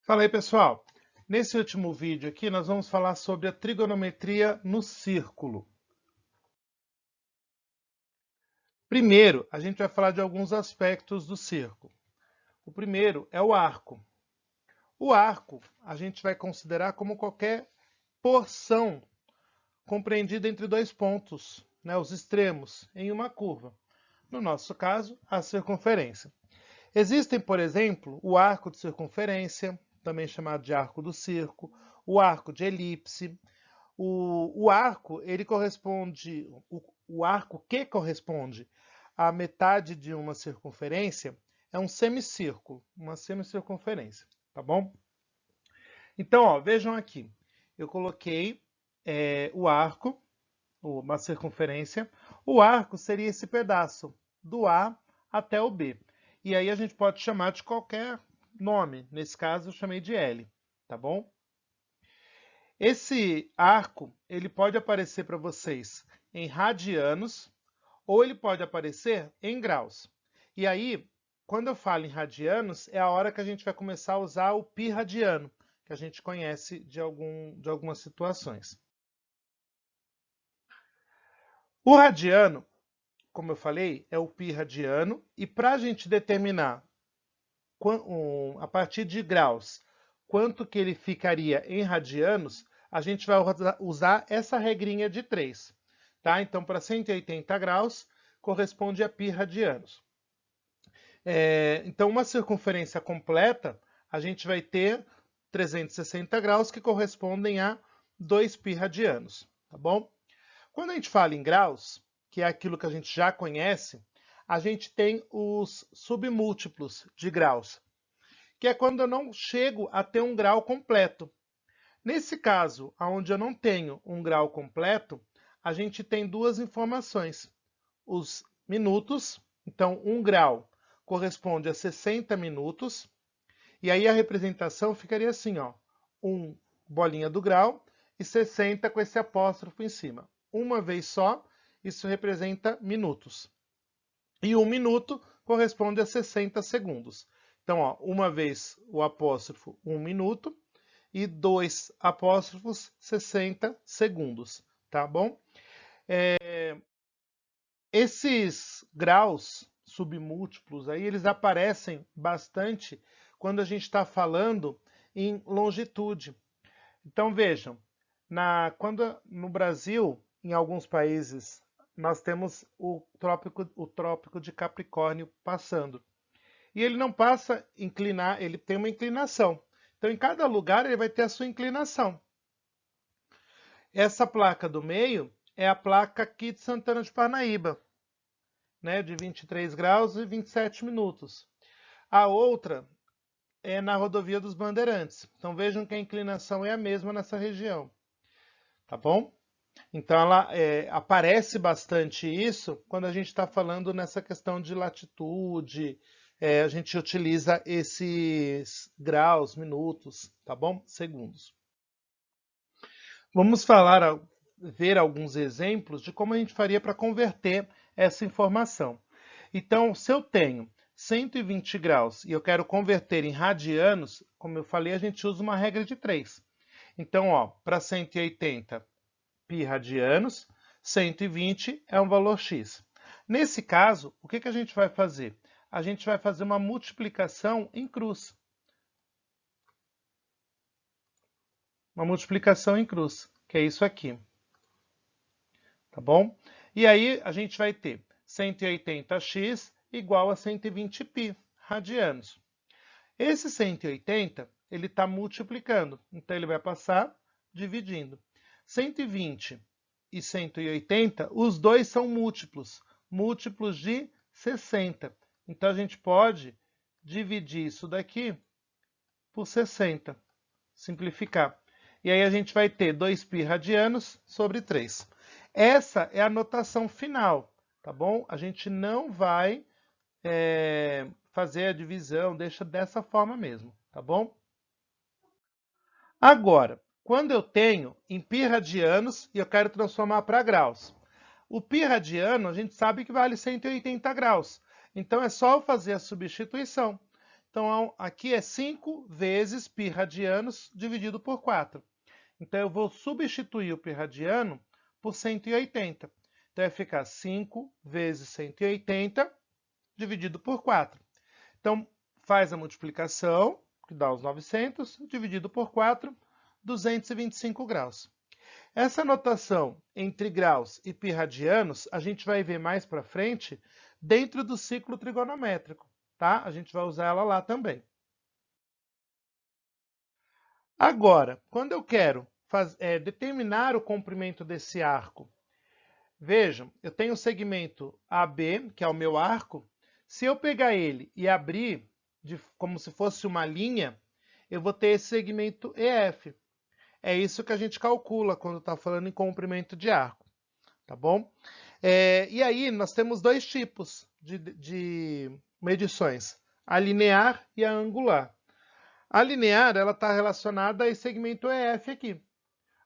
Fala aí, pessoal! Nesse último vídeo aqui, nós vamos falar sobre a trigonometria no círculo. Primeiro, a gente vai falar de alguns aspectos do círculo. O primeiro é o arco. O arco, a gente vai considerar como qualquer porção compreendida entre dois pontos, os extremos, em uma curva. No nosso caso, a circunferência. Existem, por exemplo, o arco de circunferência, também chamado de arco do círculo, o arco de elipse. O arco, ele corresponde, o arco que corresponde à metade de uma circunferência é um semicírculo, uma semicircunferência, tá bom? Então, ó, vejam aqui, eu coloquei o arco, uma circunferência. O arco seria esse pedaço, do A até o B. E aí a gente pode chamar de qualquer nome. Nesse caso, eu chamei de L, tá bom? Esse arco, ele pode aparecer para vocês em radianos ou ele pode aparecer em graus. E aí, quando eu falo em radianos, é a hora que a gente vai começar a usar o pi radiano, que a gente conhece de algumas situações. O radiano, como eu falei, é o pi radiano, e para a gente determinar a partir de graus quanto que ele ficaria em radianos, a gente vai usar essa regrinha de 3. Tá? Então, para 180 graus, corresponde a pi radianos. Então, uma circunferência completa, a gente vai ter 360 graus, que correspondem a 2 pi radianos. Tá bom? Quando a gente fala em graus, que é aquilo que a gente já conhece, a gente tem os submúltiplos de graus, que é quando eu não chego a ter um grau completo. Nesse caso, onde eu não tenho um grau completo, a gente tem duas informações. Os minutos, então 1 grau corresponde a 60 minutos, e aí a representação ficaria assim, ó, 1 bolinha do grau e 60 com esse apóstrofo em cima. Uma vez só, isso representa minutos. E 1 minuto corresponde a 60 segundos. Então, ó, uma vez o apóstrofo, 1 minuto, e 2 apóstrofos, 60 segundos, tá bom? Esses graus submúltiplos aí, eles aparecem bastante quando a gente está falando em longitude. Então, vejam, quando no Brasil, em alguns países, nós temos o trópico de Capricórnio passando. E ele não passa inclinar, ele tem uma inclinação. Então, em cada lugar, ele vai ter a sua inclinação. Essa placa do meio é a placa aqui de Santana de Parnaíba, né, de 23 graus e 27 minutos. A outra é na rodovia dos Bandeirantes. Então, vejam que a inclinação é a mesma nessa região. Tá bom? Então, ela aparece bastante isso quando a gente está falando nessa questão de latitude. A gente utiliza esses graus, minutos, tá bom? Segundos. Vamos ver alguns exemplos de como a gente faria para converter essa informação. Então, se eu tenho 120 graus e eu quero converter em radianos, como eu falei, a gente usa uma regra de 3. Então, ó, para 180 pi radianos, 120 é um valor x. Nesse caso, o que a gente vai fazer? A gente vai fazer uma multiplicação em cruz. Uma multiplicação em cruz, que é isso aqui. Tá bom? E aí a gente vai ter 180x igual a 120 π radianos. Esse 180, ele está multiplicando, então ele vai passar dividindo. 120 e 180, os dois são múltiplos, múltiplos de 60. Então a gente pode dividir isso daqui por 60, simplificar. E aí a gente vai ter 2 π radianos sobre 3. Essa é a notação final, tá bom? A gente não vai fazer a divisão, deixa dessa forma mesmo, tá bom? Agora, quando eu tenho em π radianos e eu quero transformar para graus. O π radiano, a gente sabe que vale 180 graus. Então, é só eu fazer a substituição. Então, aqui é 5 vezes π radianos dividido por 4. Então, eu vou substituir o π radiano por 180. Então, vai ficar 5 vezes 180 dividido por 4. Então, faz a multiplicação, que dá os 900, dividido por 4, 225 graus. Essa notação entre graus e π radianos, a gente vai ver mais para frente dentro do ciclo trigonométrico, tá? A gente vai usar ela lá também. Agora, quando eu quero determinar o comprimento desse arco, vejam, eu tenho o segmento AB, que é o meu arco. Se eu pegar ele e abrir como se fosse uma linha, eu vou ter esse segmento EF. É isso que a gente calcula quando está falando em comprimento de arco, tá bom? E aí nós temos dois tipos de medições, a linear e a angular. A linear ela está relacionada a esse segmento EF aqui.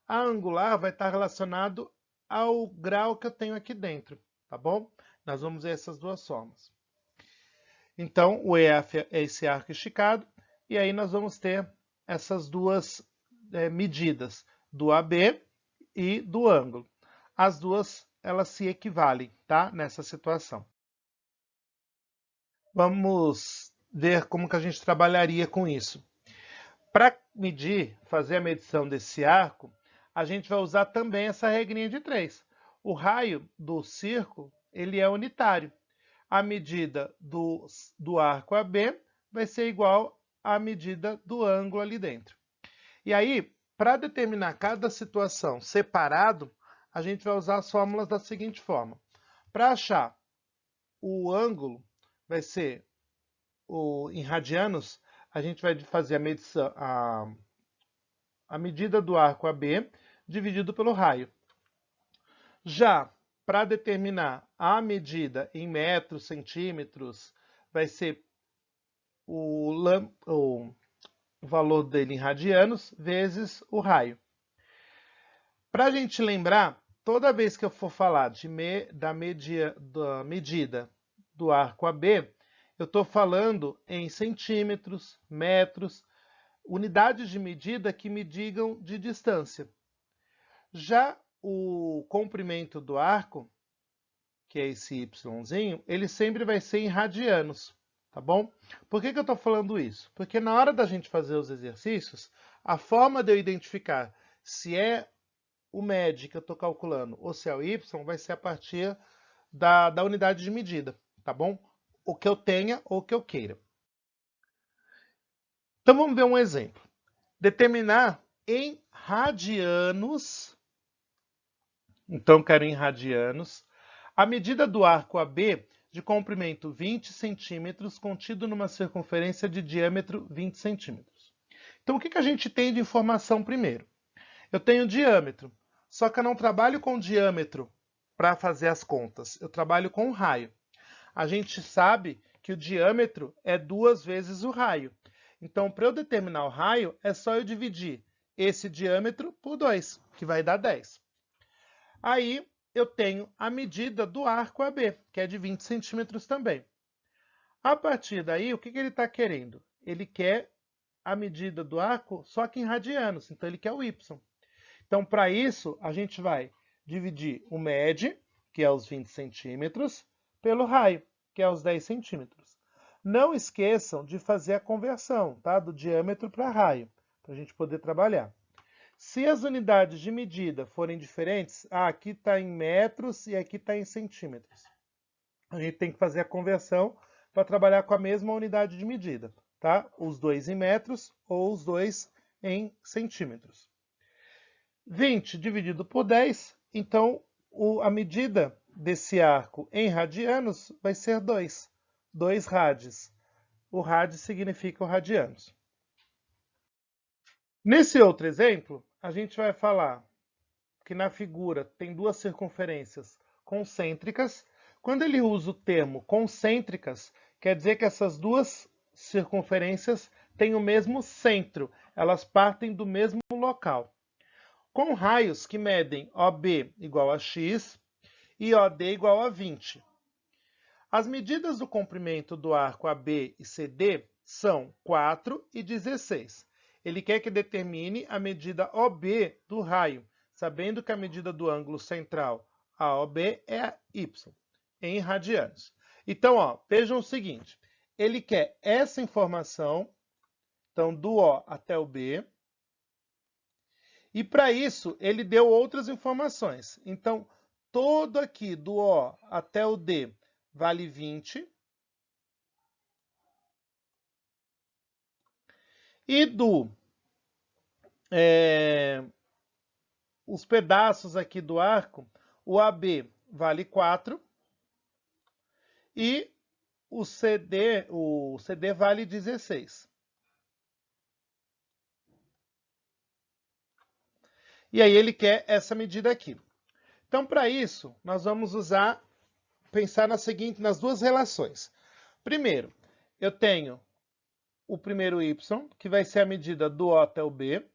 A angular vai estar relacionado ao grau que eu tenho aqui dentro, tá bom? Nós vamos ver essas duas formas. Então, o EF é esse arco esticado, e aí nós vamos ter essas duas medidas, do AB e do ângulo. As duas, elas se equivalem, tá? Nessa situação. Vamos ver como que a gente trabalharia com isso. Para medir, fazer a medição desse arco, a gente vai usar também essa regrinha de 3. O raio do círculo, ele é unitário. A medida do arco AB vai ser igual à medida do ângulo ali dentro. E aí, para determinar cada situação separado, a gente vai usar as fórmulas da seguinte forma. Para achar o ângulo, vai ser em radianos, a gente vai fazer a medição, a medida do arco AB dividido pelo raio. Já para determinar a medida em metros, centímetros, vai ser o valor dele em radianos vezes o raio. Para a gente lembrar, toda vez que eu for falar da medida do arco AB, eu estou falando em centímetros, metros, unidades de medida que me digam de distância. Já o comprimento do arco, que é esse Yzinho, ele sempre vai ser em radianos, tá bom? Por que eu estou falando isso? Porque na hora da gente fazer os exercícios, a forma de eu identificar se é o MED que eu estou calculando ou se é o Y vai ser a partir da unidade de medida, tá bom? O que eu tenha ou o que eu queira. Então vamos ver um exemplo. Determinar em radianos, então quero em radianos, a medida do arco AB de comprimento 20 centímetros contido numa circunferência de diâmetro 20 centímetros. Então o que a gente tem de informação primeiro? Eu tenho diâmetro, só que eu não trabalho com diâmetro para fazer as contas, eu trabalho com raio. A gente sabe que o diâmetro é 2 vezes o raio. Então, para eu determinar o raio, é só eu dividir esse diâmetro por 2, que vai dar 10. Aí, eu tenho a medida do arco AB, que é de 20 centímetros também. A partir daí, o que ele está querendo? Ele quer a medida do arco, só que em radianos, então ele quer o Y. Então, para isso, a gente vai dividir o MED, que é os 20 centímetros, pelo raio, que é os 10 centímetros. Não esqueçam de fazer a conversão, tá? Do diâmetro para raio, para a gente poder trabalhar. Se as unidades de medida forem diferentes, aqui está em metros e aqui está em centímetros. A gente tem que fazer a conversão para trabalhar com a mesma unidade de medida, tá? Os dois em metros ou os dois em centímetros. 20 dividido por 10, então a medida desse arco em radianos vai ser 2. 2 rads. O rad significa o radianos. Nesse outro exemplo, a gente vai falar que na figura tem duas circunferências concêntricas. Quando ele usa o termo concêntricas, quer dizer que essas duas circunferências têm o mesmo centro, elas partem do mesmo local. Com raios que medem OB igual a x e OD igual a 20. As medidas do comprimento do arco AB e CD são 4 e 16. Ele quer que determine a medida OB do raio, sabendo que a medida do ângulo central AOB é y, em radianos. Então, ó, vejam o seguinte, ele quer essa informação, então, do O até o B, e para isso ele deu outras informações. Então, todo aqui do O até o D vale 20, e os pedaços aqui do arco, o AB vale 4 e o CD vale 16. E aí ele quer essa medida aqui. Então, para isso, nós vamos pensar nas duas relações. Primeiro, eu tenho o primeiro y, que vai ser a medida do O até o B.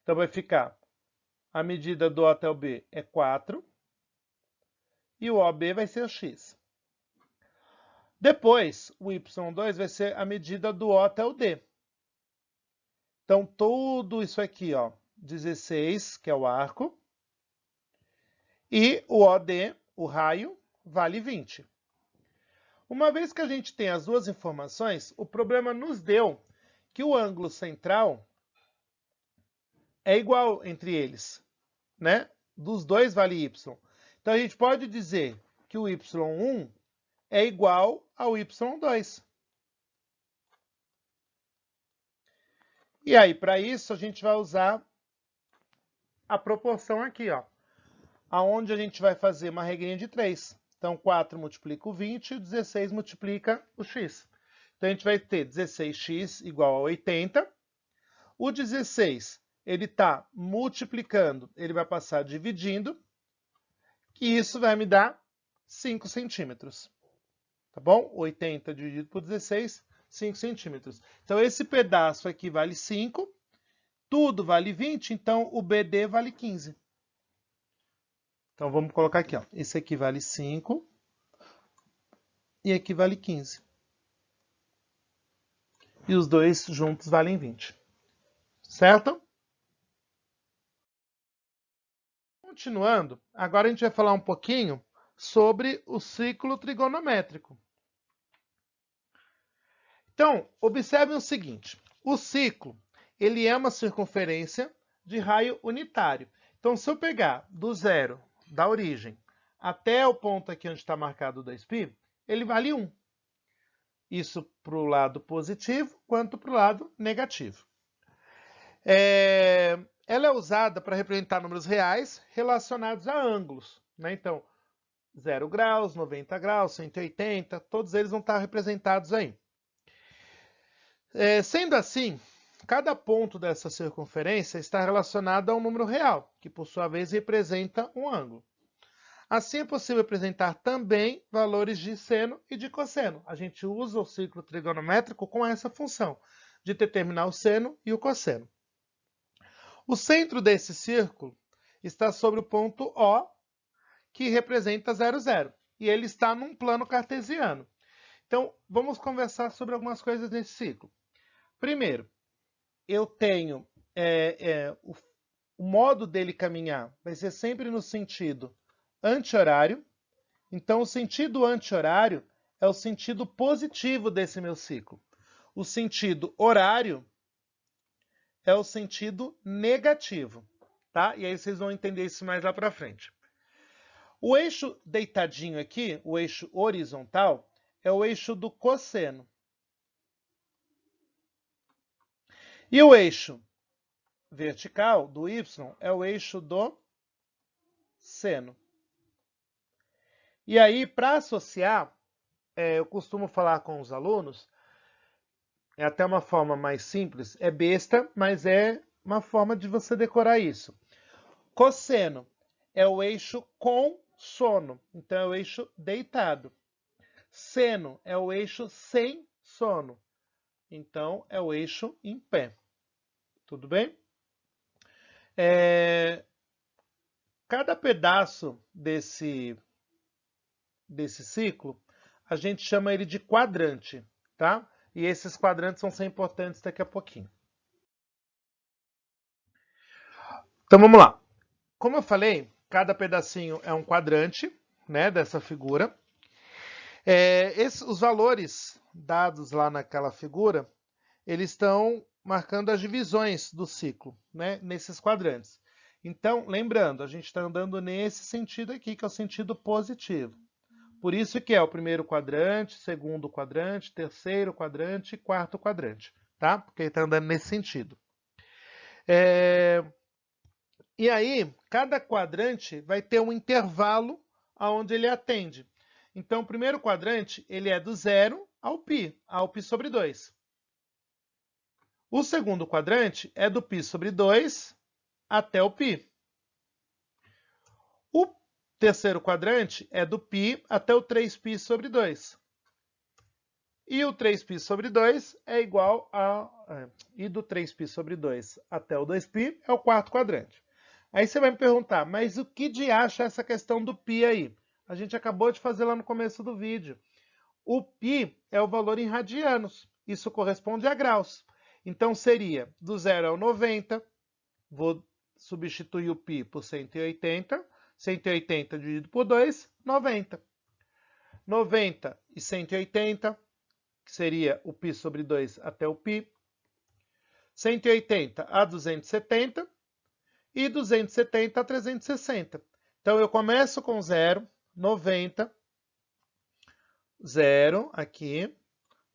Então, vai ficar, a medida do O até o B é 4, e o OB vai ser o x. Depois, o y2 vai ser a medida do O até o D. Então, tudo isso aqui, ó, 16, que é o arco, e o OD, o raio, vale 20. Uma vez que a gente tem as duas informações, o problema nos deu que o ângulo central é igual entre eles, né? Dos dois vale y. Então, a gente pode dizer que o y1 é igual ao y2. E aí, para isso, a gente vai usar a proporção aqui, ó, aonde a gente vai fazer uma regrinha de 3. Então, 4 multiplica o 20 e 16 multiplica o x. Então, a gente vai ter 16x igual a 80. O 16, ele está multiplicando, ele vai passar dividindo, e isso vai me dar 5 centímetros. Tá bom? 80 dividido por 16, 5 centímetros. Então, esse pedaço aqui vale 5, tudo vale 20, então o BD vale 15. Então, vamos colocar aqui, ó. Esse aqui vale 5 e aqui vale 15. E os dois juntos valem 20. Certo? Continuando, agora a gente vai falar um pouquinho sobre o ciclo trigonométrico. Então, observem o seguinte. O ciclo, ele é uma circunferência de raio unitário. Então, se eu pegar do zero, da origem, até o ponto aqui onde está marcado 2π, ele vale 1. Isso para o lado positivo, quanto para o lado negativo. Ela é usada para representar números reais relacionados a ângulos, né? Então, 0 graus, 90 graus, 180, todos eles vão estar representados aí. Sendo assim, cada ponto dessa circunferência está relacionado a um número real, que por sua vez representa um ângulo. Assim é possível apresentar também valores de seno e de cosseno. A gente usa o ciclo trigonométrico com essa função, de determinar o seno e o cosseno. O centro desse círculo está sobre o ponto O, que representa 0, 0. E ele está num plano cartesiano. Então, vamos conversar sobre algumas coisas nesse ciclo. Primeiro, eu tenho o modo dele caminhar vai ser sempre no sentido anti-horário. Então, o sentido anti-horário é o sentido positivo desse meu ciclo. O sentido horário é o sentido negativo, tá? E aí vocês vão entender isso mais lá para frente. O eixo deitadinho aqui, o eixo horizontal, é o eixo do cosseno. E o eixo vertical, do y, é o eixo do seno. E aí, para associar, eu costumo falar com os alunos, é até uma forma mais simples, é besta, mas é uma forma de você decorar isso. Cosseno é o eixo com sono, então é o eixo deitado. Seno é o eixo sem sono, então é o eixo em pé. Tudo bem? Cada pedaço desse ciclo, a gente chama ele de quadrante, tá? E esses quadrantes vão ser importantes daqui a pouquinho. Então vamos lá. Como eu falei, cada pedacinho é um quadrante, né, dessa figura. Os valores dados lá naquela figura, eles estão marcando as divisões do ciclo, né, nesses quadrantes. Então, lembrando, a gente está andando nesse sentido aqui, que é o sentido positivo. Por isso que é o primeiro quadrante, segundo quadrante, terceiro quadrante e quarto quadrante, tá? Porque ele está andando nesse sentido. E aí, cada quadrante vai ter um intervalo aonde ele atende. Então, o primeiro quadrante, ele é do 0 ao π sobre 2. O segundo quadrante é do π sobre 2 até o π. O terceiro quadrante é do π até o 3π sobre 2. E o 3π sobre 2 é igual a... E do 3π sobre 2 até o 2π é o quarto quadrante. Aí você vai me perguntar, mas o que de acha essa questão do π aí? A gente acabou de fazer lá no começo do vídeo. O π é o valor em radianos. Isso corresponde a graus. Então seria do 0 ao 90, vou substituir o π por 180, 180 dividido por 2, 90. 90 e 180, que seria o π sobre 2 até o π. 180 a 270 e 270 a 360. Então eu começo com 0, 90, 0 aqui,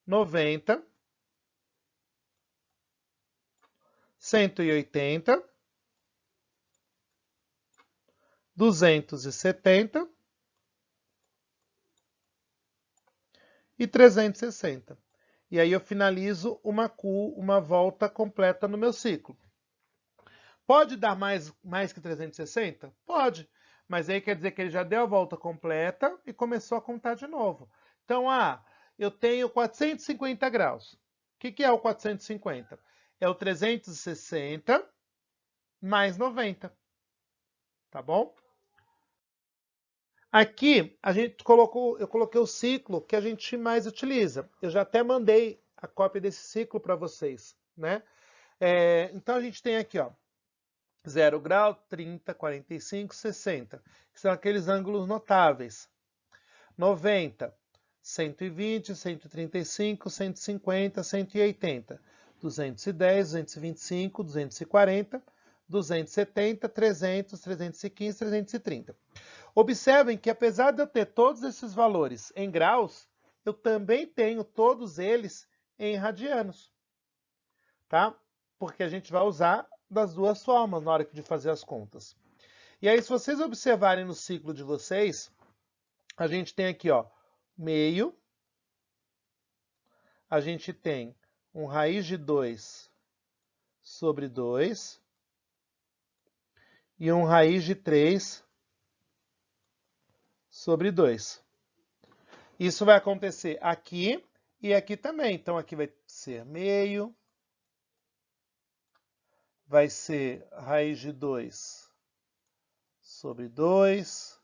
90, 180, 270 e 360. E aí eu finalizo uma volta completa no meu ciclo. Pode dar mais que 360? Pode, mas aí quer dizer que ele já deu a volta completa e começou a contar de novo. Então, eu tenho 450 graus. O que é o 450? É o 360 mais 90. Tá bom? Aqui eu coloquei o ciclo que a gente mais utiliza. Eu já até mandei a cópia desse ciclo para vocês, né? Então a gente tem aqui, ó, 0 grau, 30, 45, 60, que são aqueles ângulos notáveis. 90, 120, 135, 150, 180, 210, 225, 240, 270, 300, 315, 330. Observem que apesar de eu ter todos esses valores em graus, eu também tenho todos eles em radianos, tá? Porque a gente vai usar das duas formas na hora de fazer as contas. E aí, se vocês observarem no ciclo de vocês, a gente tem aqui, ó, meio, a gente tem um raiz de 2 sobre 2 e um raiz de 3 sobre 2. Isso vai acontecer aqui e aqui também. Então, aqui vai ser meio, vai ser raiz de 2 sobre 2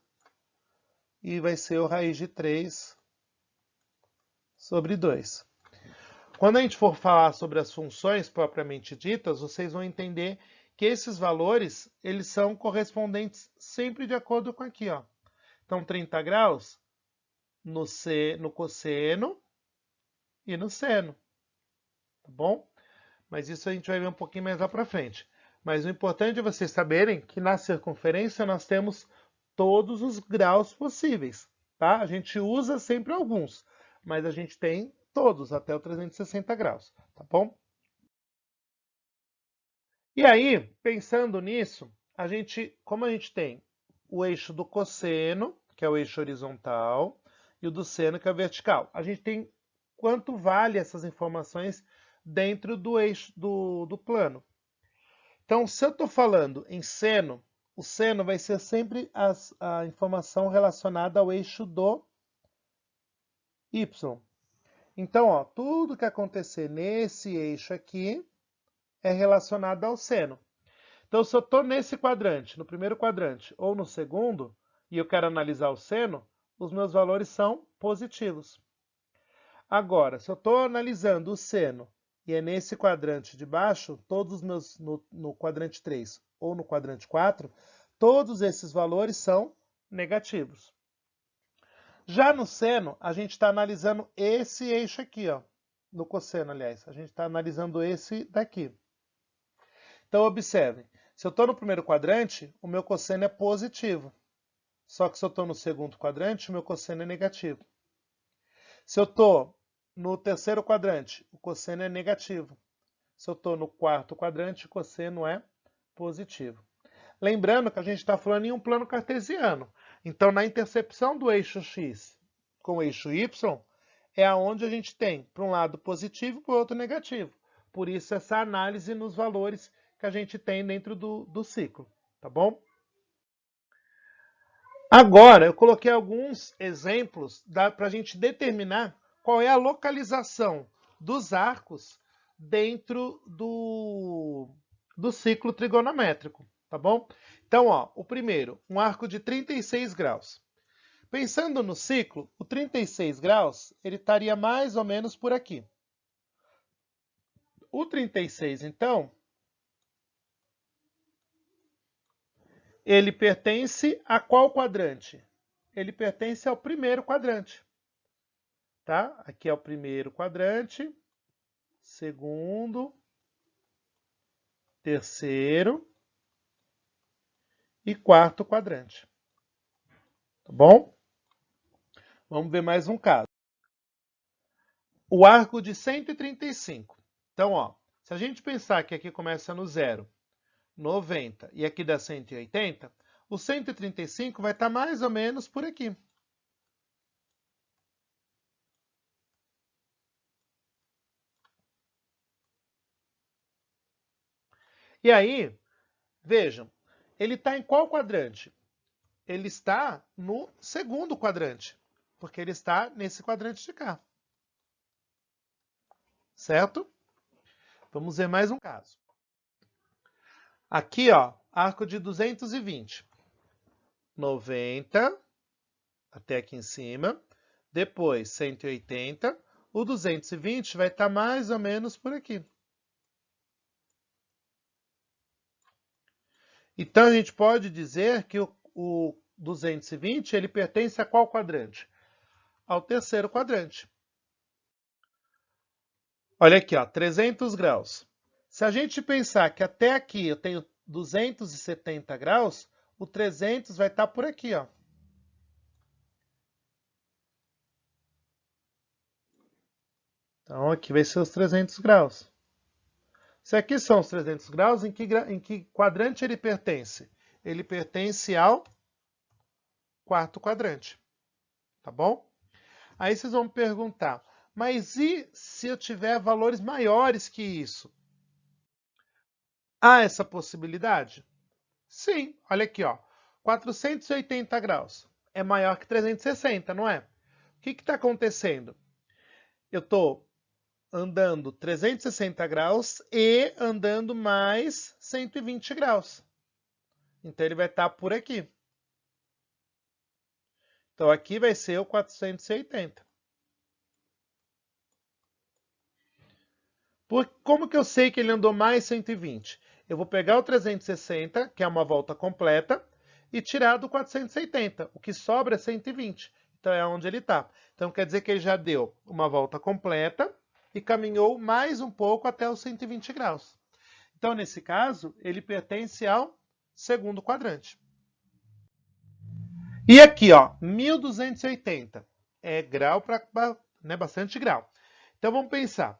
e vai ser o raiz de 3 sobre 2. Quando a gente for falar sobre as funções propriamente ditas, vocês vão entender que esses valores, eles são correspondentes sempre de acordo com aqui, ó. Então, 30 graus no cosseno e no seno, tá bom? Mas isso a gente vai ver um pouquinho mais lá para frente. Mas o importante é vocês saberem que na circunferência nós temos todos os graus possíveis, tá? A gente usa sempre alguns, mas a gente tem todos até o 360 graus, tá bom? E aí, pensando nisso, como a gente tem o eixo do cosseno, que é o eixo horizontal, e o do seno, que é o vertical, a gente tem quanto vale essas informações dentro do eixo do plano. Então, se eu estou falando em seno, o seno vai ser sempre a informação relacionada ao eixo do y. Então, ó, tudo que acontecer nesse eixo aqui é relacionado ao seno. Então, se eu estou nesse quadrante, no primeiro quadrante, ou no segundo, e eu quero analisar o seno, os meus valores são positivos. Agora, se eu estou analisando o seno e é nesse quadrante de baixo, todos os meus no quadrante 3 ou no quadrante 4, todos esses valores são negativos. Já no seno, a gente está analisando esse eixo aqui, ó. No cosseno, aliás. A gente está analisando esse daqui. Então, observem. Se eu estou no primeiro quadrante, o meu cosseno é positivo. Só que se eu estou no segundo quadrante, o meu cosseno é negativo. Se eu estou no terceiro quadrante, o cosseno é negativo. Se eu estou no quarto quadrante, o cosseno é positivo. Lembrando que a gente está falando em um plano cartesiano. Então, na intercepção do eixo x com o eixo y, é aonde a gente tem, para um lado positivo e para o outro negativo. Por isso, essa análise nos valores que a gente tem dentro do ciclo, tá bom? Agora, eu coloquei alguns exemplos para a gente determinar qual é a localização dos arcos dentro do ciclo trigonométrico, tá bom? Então, ó, o primeiro, um arco de 36 graus. Pensando no ciclo, o 36 graus, ele estaria mais ou menos por aqui. O 36, então, ele pertence a qual quadrante? Ele pertence ao primeiro quadrante. Tá? Aqui é o primeiro quadrante, segundo, terceiro e quarto quadrante. Tá bom? Vamos ver mais um caso. O arco de 135. Então, ó, se a gente pensar que aqui começa no 0, 90 e aqui dá 180, o 135 vai estar mais ou menos por aqui. E aí, vejam, ele está em qual quadrante? Ele está no segundo quadrante, porque ele está nesse quadrante de cá. Certo? Vamos ver mais um caso. Aqui, ó, arco de 220. 90, até aqui em cima. Depois, 180. O 220 vai estar mais ou menos por aqui. Então, a gente pode dizer que o 220 ele pertence a qual quadrante? Ao terceiro quadrante. Olha aqui, ó, 300 graus. Se a gente pensar que até aqui eu tenho 270 graus, o 300 vai estar por aqui, ó. Então, aqui vai ser os 300 graus. Se aqui são os 300 graus, em que quadrante ele pertence? Ele pertence ao quarto quadrante, tá bom? Aí vocês vão me perguntar, mas e se eu tiver valores maiores que isso? Há essa possibilidade? Sim, olha aqui, ó, 480 graus é maior que 360, não é? O que está acontecendo? Eu estou andando 360 graus e andando mais 120 graus. Então, ele vai estar por aqui. Então, aqui vai ser o 480. Como que eu sei que ele andou mais 120? Eu vou pegar o 360, que é uma volta completa, e tirar do 480. O que sobra é 120. Então, é onde ele está. Então, quer dizer que ele já deu uma volta completa e caminhou mais um pouco até os 120 graus. Então, nesse caso, ele pertence ao segundo quadrante. E aqui, ó, 1280 é grau para, né, bastante grau. Então, vamos pensar.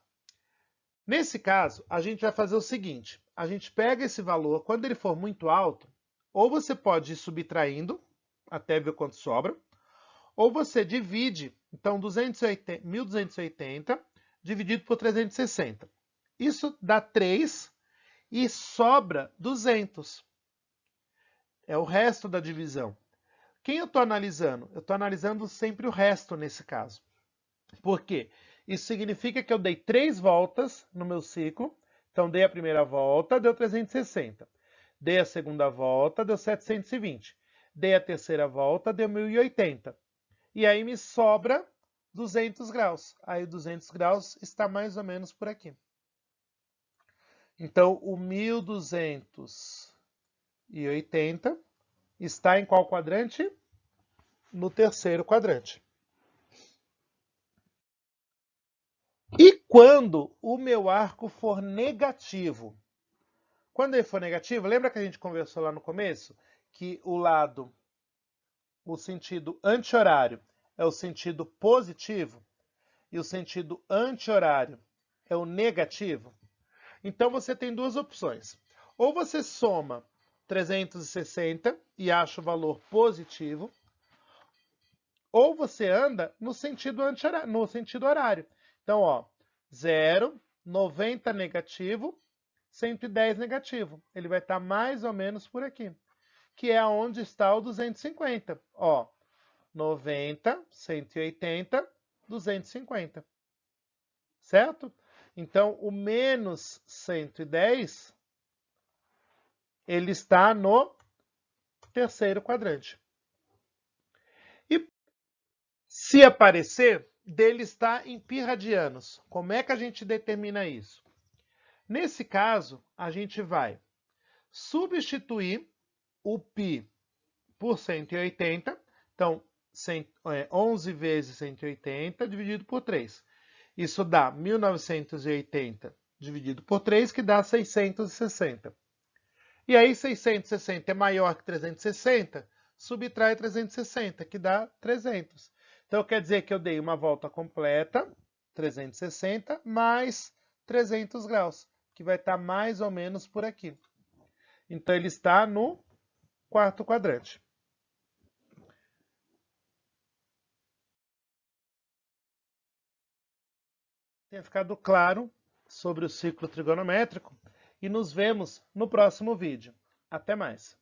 Nesse caso, a gente vai fazer o seguinte. A gente pega esse valor, quando ele for muito alto, ou você pode ir subtraindo, até ver quanto sobra, ou você divide, então, 1280 dividido por 360. Isso dá 3 e sobra 200. É o resto da divisão. Quem eu estou analisando? Eu estou analisando sempre o resto nesse caso. Por quê? Isso significa que eu dei 3 voltas no meu ciclo. Então, dei a primeira volta, deu 360. Dei a segunda volta, deu 720. Dei a terceira volta, deu 1080. E aí me sobra 200 graus. Aí 200 graus está mais ou menos por aqui. Então, o 1280 está em qual quadrante? No terceiro quadrante. E quando o meu arco for negativo? Quando ele for negativo, lembra que a gente conversou lá no começo? Que o sentido anti-horário é o sentido positivo e o sentido anti-horário é o negativo? Então você tem duas opções. Ou você soma 360 e acha o valor positivo, ou você anda no sentido horário. Então, ó, 0, 90 negativo, 110 negativo. Ele vai estar mais ou menos por aqui, que é onde está o 250. Ó, 90, 180, 250. Certo? Então, o menos 110, ele está no terceiro quadrante. E se aparecer, dele está em π radianos. Como é que a gente determina isso? Nesse caso, a gente vai substituir o π por 180. Então, 11 vezes 180 dividido por 3. Isso dá 1980 dividido por 3, que dá 660. E aí 660 é maior que 360, subtrai 360, que dá 300. Então quer dizer que eu dei uma volta completa, 360, mais 300 graus, que vai estar mais ou menos por aqui. Então ele está no quarto quadrante. Tenha ficado claro sobre o ciclo trigonométrico e nos vemos no próximo vídeo. Até mais!